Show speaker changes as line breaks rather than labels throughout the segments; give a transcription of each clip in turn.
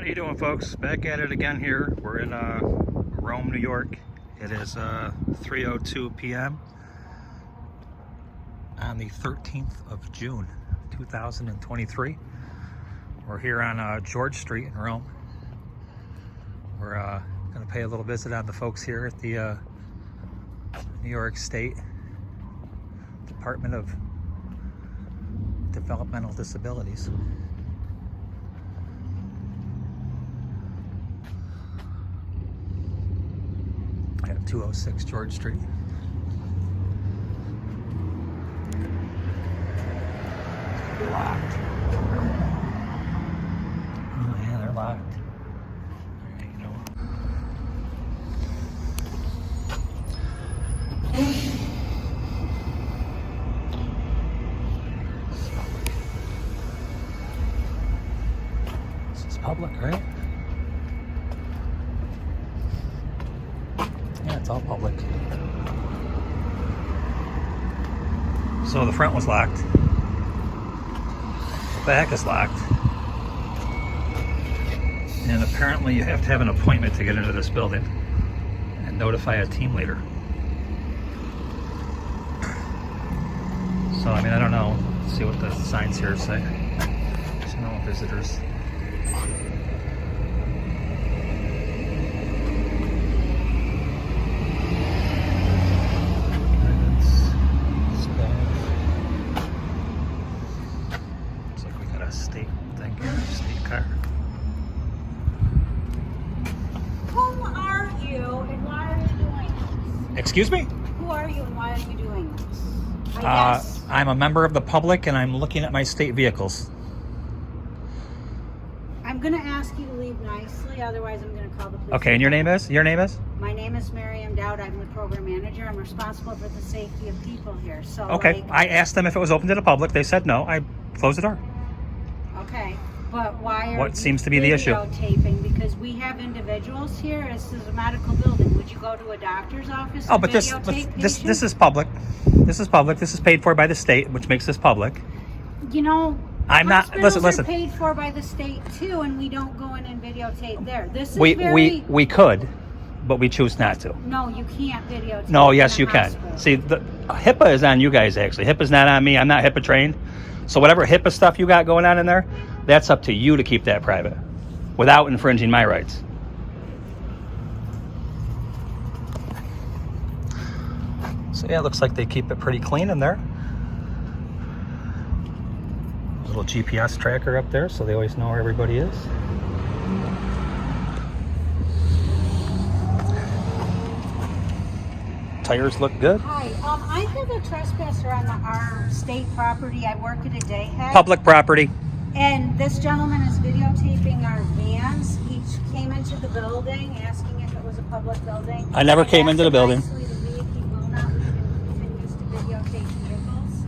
How you doing, folks? Back at it again here. We're in Rome, New York. It is 3:02 p.m. on the 13th of June 2023. We're here on George Street in Rome. We're going to pay a little visit on the folks here at the New York State Department of Developmental Disabilities. At 206 George Street. Locked. Oh yeah, they're locked. There you go. This is public, right? Yeah, it's all public. So the front was locked. The back is locked. And apparently you have to have an appointment to get into this building and notify a team leader. So, I mean, I don't know. Let's see what the signs here say. There's no visitors. State thing here, state car.
Who are you and why are you doing this?
Excuse me?
Who are you and why are you doing this?
I'm a member of the public and I'm looking at my state vehicles.
I'm going to ask you to leave nicely, otherwise I'm going to call the police.
Okay, and your name is? Your name is?
My name is Miriam Dowd. I'm the program manager. I'm responsible for the safety of people here. So,
Okay, I asked them if it was open to the public. They said no. I closed the door.
Okay, but why are
What seems to be the issue?
Videotaping? Because we have individuals here. This is a medical building. Would you go to a doctor's office?
Oh,
and
but this
videotape
is public. This is public. This is paid for by the state, which makes this public.
You know,
I'm not.
hospitals
Listen.
are paid for by the state too, and we don't go in and videotape there. This is
We could, but we choose not to.
No, you can't videotape.
No, yes,
in a
you can.
hospital.
See, the HIPAA is on you guys, actually. HIPAA's not on me. I'm not HIPAA trained. So whatever HIPAA stuff you got going on in there, that's up to you to keep that private without infringing my rights. So yeah, it looks like they keep it pretty clean in there. Little GPS tracker up there, so they always know where everybody is. Tires look good.
Hi, I have a trespasser on our state property. I work at a day head.
Public property.
And this gentleman is videotaping our vans. He came into the building asking if it was a public building.
I never came into the building.
Nicely to leave. He will not leave and continues to videotape vehicles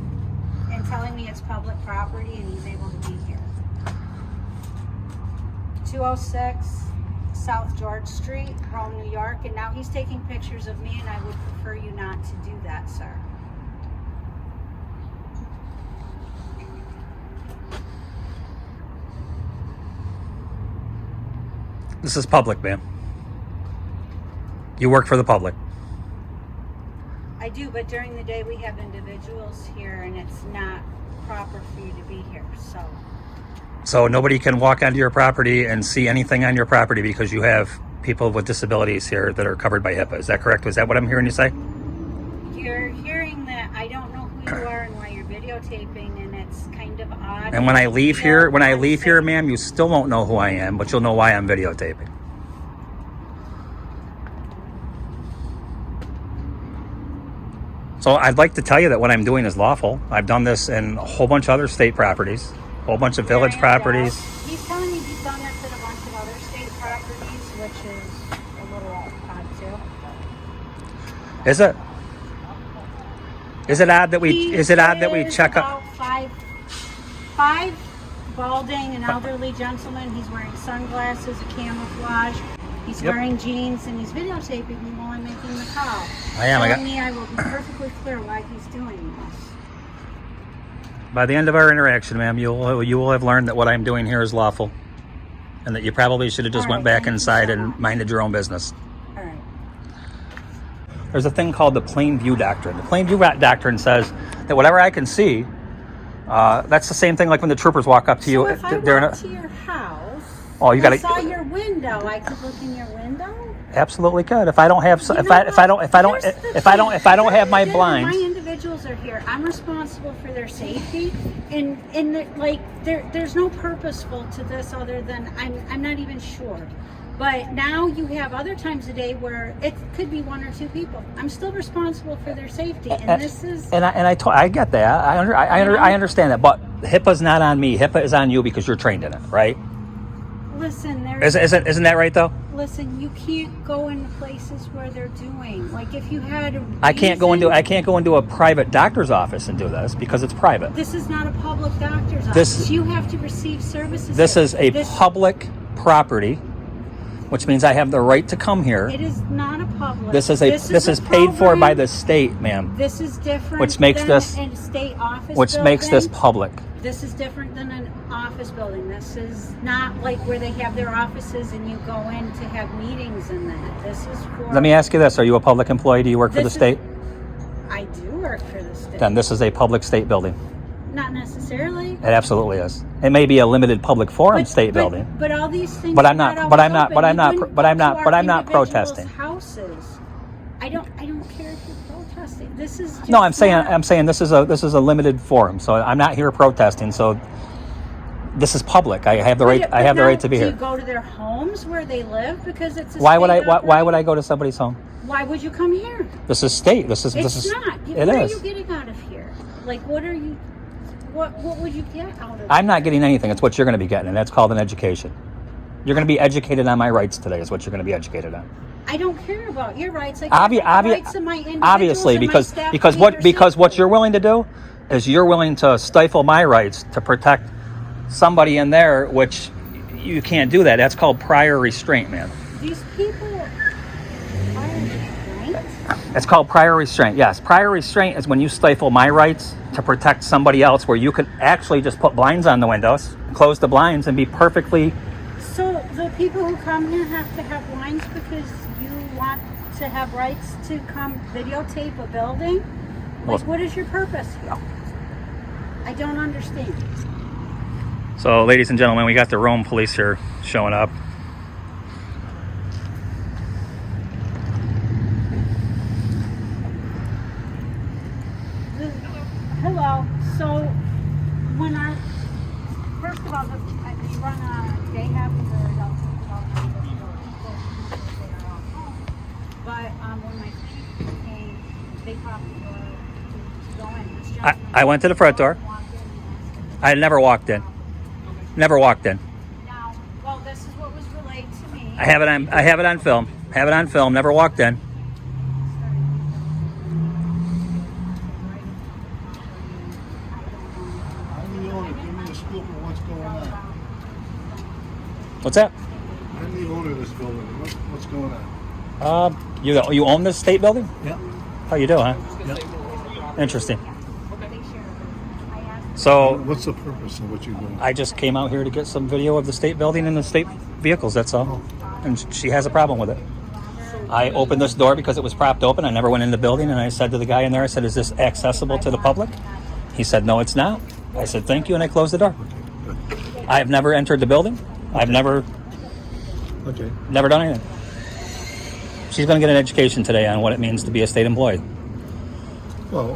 and telling me it's public property and he's able to be here. 206 South George Street, Rome, New York, and now he's taking pictures of me and I would prefer you not to do that, sir.
This is public, ma'am. You work for the public.
I do, but during the day we have individuals here and it's not proper for you to be here, so.
So nobody can walk onto your property and see anything on your property because you have people with disabilities here that are covered by HIPAA. Is that correct? Is that what I'm hearing you say?
You're hearing that I don't know who you are and why you're videotaping, and it's kind of odd.
And when I leave here, ma'am, you still won't know who I am, but you'll know why I'm videotaping. So I'd like to tell you that what I'm doing is lawful. I've done this in a whole bunch of other state properties, a whole bunch of village properties.
He's telling me he's done this at a bunch of other state properties, which is a little odd too.
Is it? Is it odd that we check up?
Five balding, an elderly gentleman. He's wearing sunglasses, a camouflage. He's wearing jeans, and he's videotaping me while I'm making the call.
I am.
I will be perfectly clear why he's doing this.
By the end of our interaction, ma'am, you will have learned that what I'm doing here is lawful. and that you probably should have just
All
went
right,
back
thank you
inside
so
and
much.
minded your own business.
All right.
There's a thing called the plain view doctrine. The plain view doctrine says that whatever I can see, that's the same thing like when the troopers walk up to you.
So if I
they're
walk to your house,
Oh, you
and
gotta-
saw your window, I could look in your window?
absolutely could. If I don't have,
You
if
know
I don't
what?
have my
My
blinds,
individuals are here. I'm responsible for their safety, and like there's no purposeful to this other than I'm not even sure. But now you have other times a day where it could be one or two people. I'm still responsible for their safety, and this is.
I get that. I understand that. But HIPAA's not on me. HIPAA is on you because you're trained in it, right?
Listen,
Isn't that right though?
Listen, you can't go into places where they're doing. Like if you had a
I can't go
reason-
into a private doctor's office and do this because it's private.
This is not a public doctor's
This-
office. You have to receive services.
This
here.
is a public property, which means I have the right to come here.
It is not a public.
This is paid for by
program.
the state, ma'am.
This is different.
Which makes
than
this-
a state office.
Which makes this
building.
public.
This is different than an office building. This is not like where they have their offices and you go in to have meetings and that. This is for.
Let me ask you this: are you a public employee? Do you work for the
This is-
state?
I do work for the state.
Then this is a public state building.
Not necessarily.
It absolutely is. It may be a limited public forum state building.
But all these things.
But I'm
are
not-
always
but I'm not-
open.
but I'm
You
not-
wouldn't
but I'm
go
not-
to
but
our
I'm not
individuals'
protesting.
Houses. I don't care if you're protesting. This is. Just
No, I'm
not-
saying this is a limited forum. So I'm not here protesting. So this is public. I have the right.
But
I have the
now,
right to be
do
here.
you go to their homes where they live because it's a
Why would I?
state
Why would I
operation?
go to somebody's home?
Why would you come here?
This is state. This is.
It's not.
It
What are
is.
you getting out of here? Like, what are you? What would you get out of?
I'm not getting anything. It's what you're going to be getting, and that's called an education. You're going to be educated on my rights today. Is what you're going to be educated on.
I don't care about your rights. I care about the rights of my individuals
Obviously,
and my
because
staff
because
to
what
be
because what
safety.
you're willing to do is you're willing to stifle my rights to protect somebody in there, which you can't do that. That's called prior restraint, man.
These people are restrained.
It's called prior restraint. Yes, prior restraint is when you stifle my rights to protect somebody else, where you could actually just put blinds on the windows, close the blinds, and be perfectly.
So the people who come here have to have blinds because you want to have rights to come videotape a building? Like,
Well-
what is your purpose here? I don't understand.
So, ladies and gentlemen, we got the Rome police here showing up.
Hello. So, when first of all, we run a day happy or but when my client came, they popped the door to go in. This gentleman
I went to the front door.
walked in and asked
I never walked in. Never walked in.
Now, well, this is what was relayed to me.
I have it on film. Have it on film. Never walked in.
I'm the owner. Give me a scoop of what's going on.
What's that?
I'm the owner of this building. What's going on?
You own this state building?
Yeah.
Oh, you do, huh?
Yeah.
Interesting. So
What's the purpose of what you're doing?
I just came out here to get some video of the state building and the state vehicles. That's all. And she has a problem with it. I opened this door because it was propped open. I never went in the building, and I said to the guy in there, I said, "Is this accessible to the public?" He said, "No, it's not." I said, "Thank you," and I closed the door. I have never entered the building. I've never
Okay.
done anything. She's going to get an education today on what it means to be a state employee.
Well,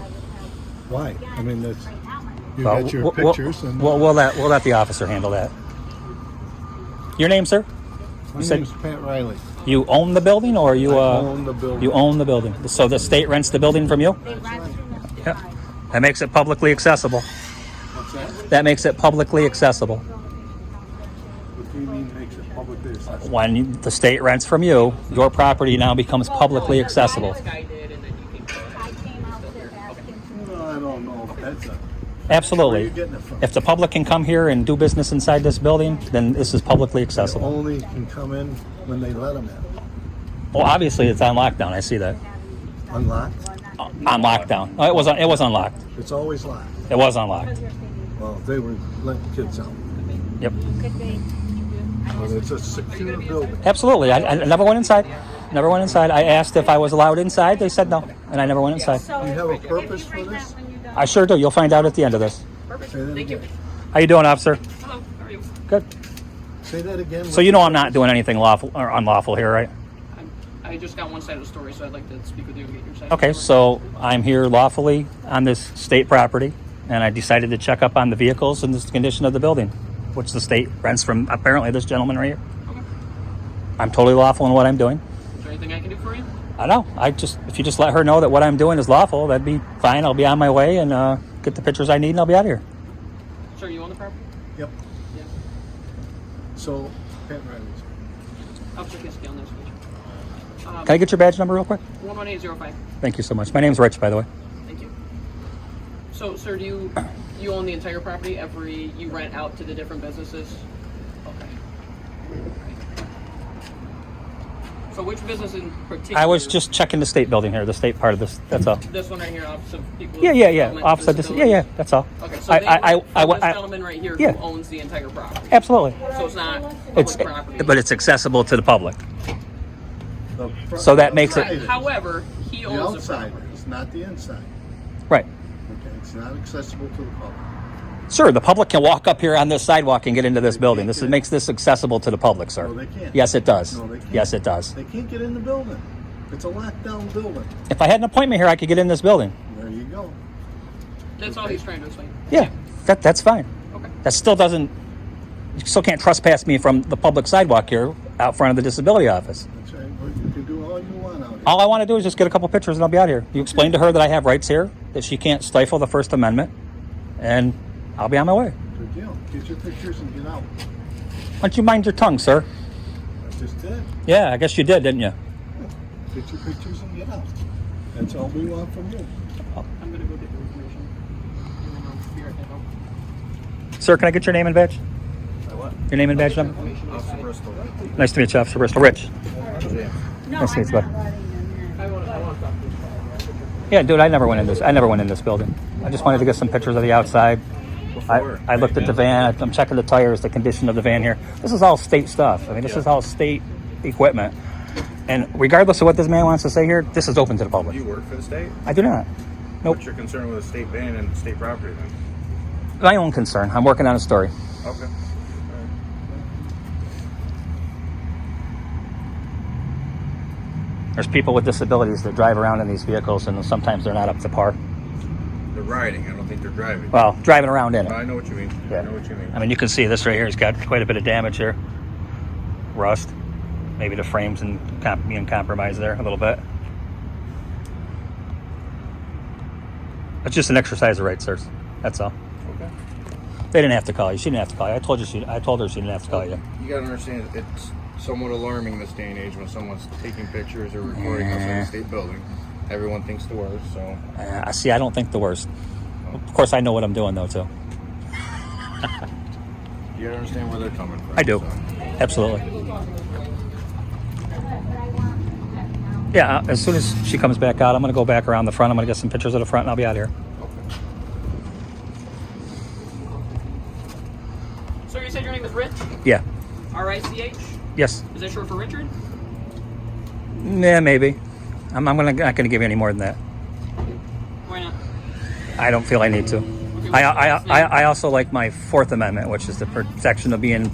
why? I mean, that's you
Well,
got your pictures and
we'll let the officer handle that. Your name, sir?
my
said-
name's Pat Riley.
You own the building, or you
I own the building.
You own the building. So the state rents the building from you?
They rent from the
Yeah. That makes it publicly accessible.
What's that?
That makes it publicly accessible.
What do you mean makes it publicly accessible?
When the state rents from you, your property now becomes publicly accessible.
I came out to ask him to
No, I don't know if that's a. Where are
Absolutely.
you getting it from?
If the public can come here and do business inside this building, then this is publicly
They
accessible.
only can come in when they let them in.
Well, obviously it's on lockdown. I see that.
Unlocked?
On lockdown. Oh, it was unlocked.
It's always locked.
It was unlocked.
Well, they were letting kids out.
Yep.
could be.
But it's a secure building.
Absolutely. I never went inside. Never went inside. I asked if I was allowed inside. They said no, and I never went inside.
So
Do you have a
if
purpose
you
for
bring that
this?
when you're done.
I sure do. You'll find out at the end of this.
Say that again.
How you doing, officer?
Hello, how are you?
Good.
Say that again.
So you know I'm not doing anything lawful or unlawful here, right?
I just got one side of the story, so I'd like to speak with you and get your side.
Okay,
of the story.
so I'm here lawfully on this state property, and I decided to check up on the vehicles and the condition of the building, which the state rents from apparently this gentleman right here.
Okay.
I'm totally lawful in what I'm doing.
Is there anything I can do for you?
I know. If you just let her know that what I'm doing is lawful, that'd be fine. I'll be on my way and get the pictures I need, and I'll be out of here.
Sir, you own the property?
Yep.
Yeah.
So, Pat Riley's.
Officer Kiski on this picture.
Can I get your badge number real quick?
11805.
Thank you so much. My name's Rich, by the way.
Thank you. So, sir, do you own the entire property? You rent out to the different businesses? Okay. So, which business in particular?
I was just checking the state building here, the state part of this. That's all.
This one right here, Office of People.
Yeah.
Development
Office of
Disabilities?
That's all.
Okay, so this
I
gentleman right here
yeah.
who owns the entire property.
Absolutely.
So it's not
It's
public property.
but it's accessible to the public.
The
So that makes it-
outside is.
However, he
The
owns the
outside
property.
is, not the inside.
Right.
Okay, it's not accessible to the public.
Sure, the public can walk up here on this sidewalk and get into this building. This makes this accessible to the public, sir.
No, they can't.
Yes, it does.
No, they can't.
Yes, it does.
They can't get in the building. It's a locked down building.
If I had an appointment here, I could get in this building.
There you go.
That's all he's trying to explain.
Yeah, that's fine.
Okay.
That still doesn't. You still can't trespass me from the public sidewalk here out front of the disability office.
That's right. Well, you can do all you want out here.
All I want to do is just get a couple pictures and I'll be out here. You explain to her that I have rights here, that she can't stifle the First Amendment, and I'll be on my way.
Good deal. Get your pictures and get out.
Why don't you mind your tongue, sir?
I just did.
Yeah, I guess you did, didn't you?
Get your pictures and get out. That's all we want from you.
I'm gonna go get the information. And then I'll be right back out.
Sir, can I get your name and badge?
What?
Your name and badge number?
Officer Bristol.
Nice to meet you, Officer Bristol. Rich.
No,
Nice to meet you,
I'm
bud.
not letting them in.
I want to talk to you.
Yeah, dude, I never went in this building. I just wanted to get some pictures of the outside. I looked at the van. I'm checking the tires, the condition of the van here. This is all state stuff. I mean, this is all state equipment. And regardless of what this man wants to say here, this is open to the public.
Do you work for the state?
I do not. Nope.
What's your concern with a state van and state property then?
My own concern. I'm working on a story.
Okay.
There's people with disabilities that drive around in these vehicles, and sometimes they're not up to par.
They're riding. I don't think they're driving.
Well, driving around in
No,
it.
I know what you mean.
Yeah.
I know what you mean.
I mean, you can see this right here. It's got quite a bit of damage here. Rust. Maybe the frames and being compromised there a little bit. It's just an exercise of rights, sirs. That's all.
Okay.
They didn't have to call you. She didn't have to call you. I told her she didn't have to call you.
You gotta understand, it's somewhat alarming this day and age when someone's taking pictures or recording outside the state building. Everyone thinks the worst, so.
I see. I don't think the worst. Of course, I know what I'm doing though too.
You gotta understand where they're coming from.
I do.
So.
Absolutely. Yeah. As soon as she comes back out, I'm gonna go back around the front. I'm gonna get some pictures of the front, and I'll be out of here.
So you said your name is Rich?
Yeah.
R-I-C-H?
Yes.
Is that short for Richard?
Yeah. Maybe. I'm not gonna give you any more than that.
Why not?
I don't feel I need to.
Okay, what's your last name?
I also like my Fourth Amendment, which is the protection of being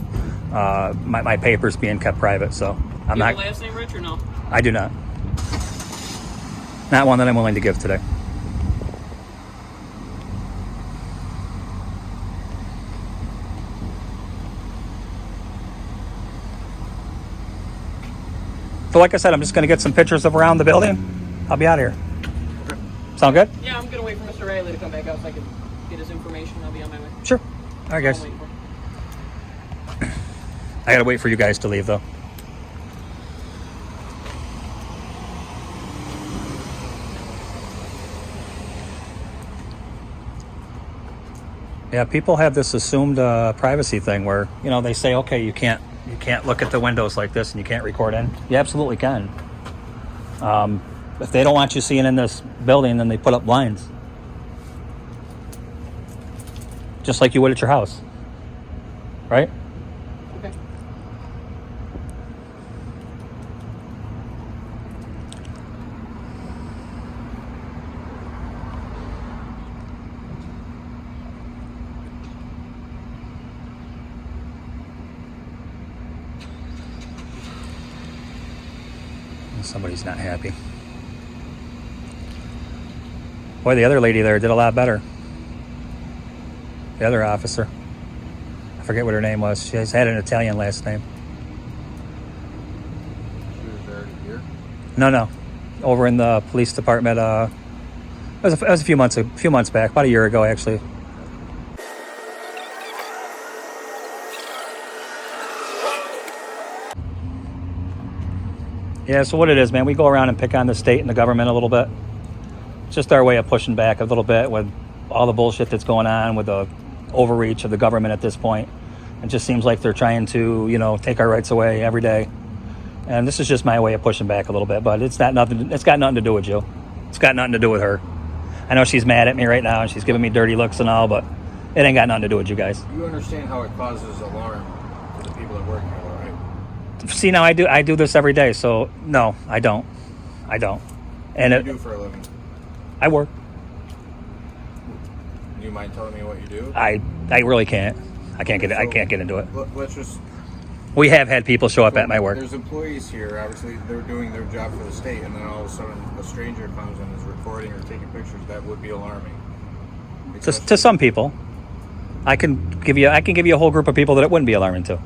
my papers being kept private. So I'm
You have
not.
a last name Rich or no?
I do not. Not one that I'm willing to give today. So like I said, I'm just going to get some pictures of around the building. I'll be out of here. Sound good?
Yeah, I'm gonna wait for Mr. Riley to come back out so I can get his information. I'll be on my way.
Sure. All right, guys.
I'll wait for him.
I got to wait for you guys to leave, though. Yeah, people have this assumed privacy thing where, you know, they say, okay, you can't look at the windows like this and you can't record in. You absolutely can. If they don't want you seeing in this building, then they put up blinds. Just like you would at your house. Right?
Okay.
Somebody's not happy. Boy, the other lady there did a lot better. The other officer. I forget what her name was. She had an Italian last name.
She was already here.
No. Over in the police department. It was a few months back, about a year ago, actually. Yeah, so what it is, man, we go around and pick on the state and the government a little bit. It's just our way of pushing back a little bit with all the bullshit that's going on with the overreach of the government at this point. It just seems like they're trying to, take our rights away every day. And this is just my way of pushing back a little bit, but it's got nothing to do with you. It's got nothing to do with her. I know she's mad at me right now and she's giving me dirty looks and all, but it ain't got nothing to do with you guys.
You understand how it causes alarm for the people that work here, though, right?
See, now I do this every day, so no, I don't. And
What do you do for a living?
I work.
Do you mind telling me what you do?
I really can't. I can't get into it.
Let's just.
We have had people show up at my work.
There's employees here. Obviously, they're doing their job for the state, and then all of a sudden, a stranger comes and is recording or taking pictures. That would be alarming.
To some people, I can give you a whole group of people that it wouldn't be alarming to.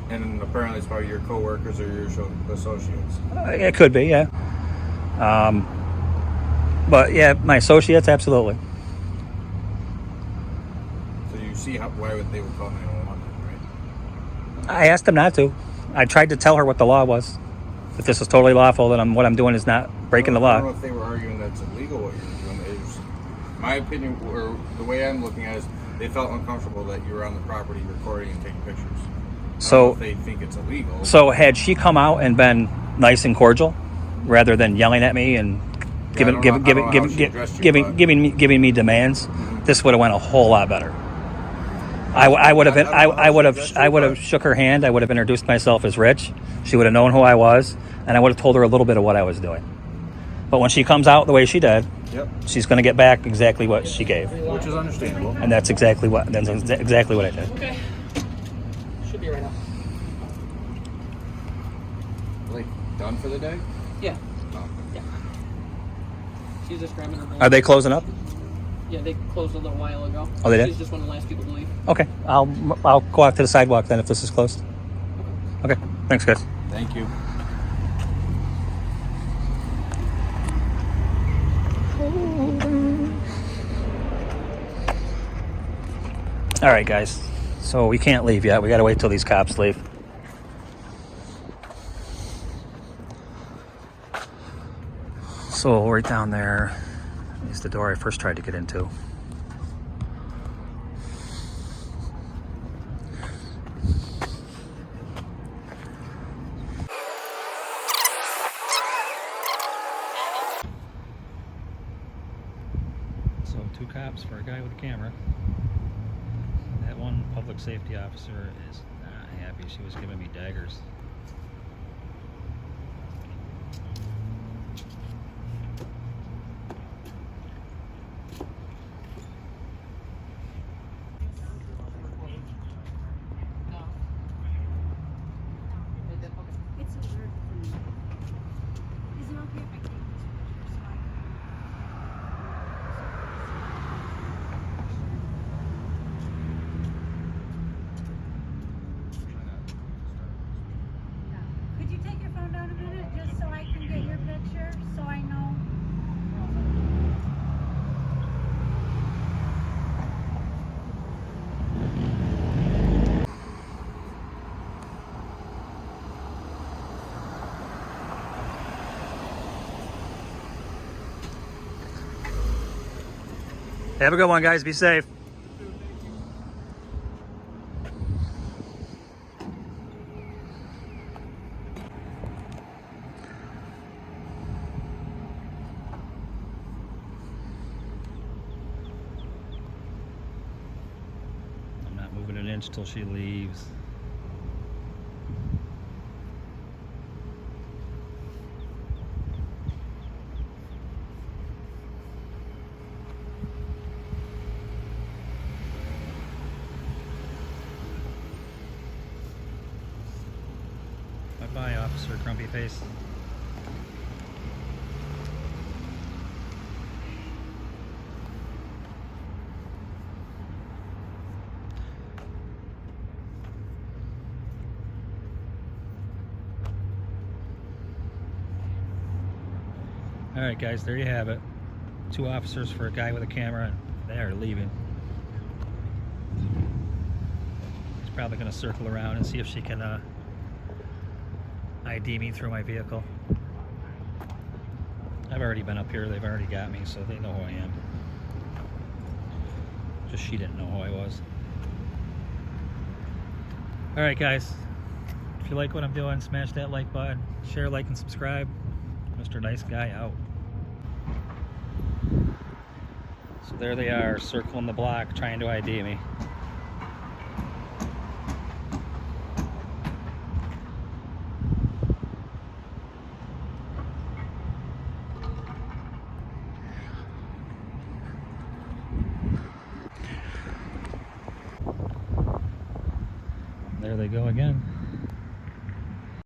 And apparently, it's probably your coworkers or your associates.
It could be, yeah. But yeah, my associates, absolutely.
So you see why they would call 911, right?
I asked them not to. I tried to tell her what the law was. That this is totally lawful. That what I'm doing is not breaking the
I
law.
don't know if they were arguing that's illegal what you're doing. My opinion, or the way I'm looking at it, is they felt uncomfortable that you were on the property recording and taking pictures. I don't know if they think it's illegal.
So had she come out and been nice and cordial, rather than yelling at me and giving me demands, this would have went a whole lot better. I would have shook her hand. I would have introduced myself as Rich. She would have known who I was, and I would have told her a little bit of what I was doing. But when she comes out the way she did, she's going to get back exactly what she gave,
which is understandable.
and that's exactly what I did.
Okay. Should be right now.
Are they done for the day?
Yeah.
Oh.
Yeah. She's just grabbing her phone.
Are they closing up?
Yeah, they closed a little while ago.
Oh, they did?
She's just one of the last people to leave.
Okay, I'll go out to the sidewalk then if this is closed. Okay, thanks guys.
Thank you.
All right, guys. So we can't leave yet. We got to wait till these cops leave. So right down there is the door I first tried to get into. So 2 cops for a guy with a camera. That one public safety officer is not happy. She was giving me daggers.
It's a weird thing. Is it okay if I take this picture so I Could you take your phone down a minute just so I can get your picture so I know?
Have a good one, guys. Be safe. I'm not moving an inch till she leaves. Bye-bye, Officer Grumpy Face. All right, guys, there you have it. 2 officers for a guy with a camera, and they are leaving. He's probably going to circle around and see if she can ID me through my vehicle. I've already been up here. They've already got me, so they know who I am. Just she didn't know who I was. All right, guys. If you like what I'm doing, smash that like button. Share, like, and subscribe. Mr. Nice Guy out. So there they are, circling the block, trying to ID me. There they go again.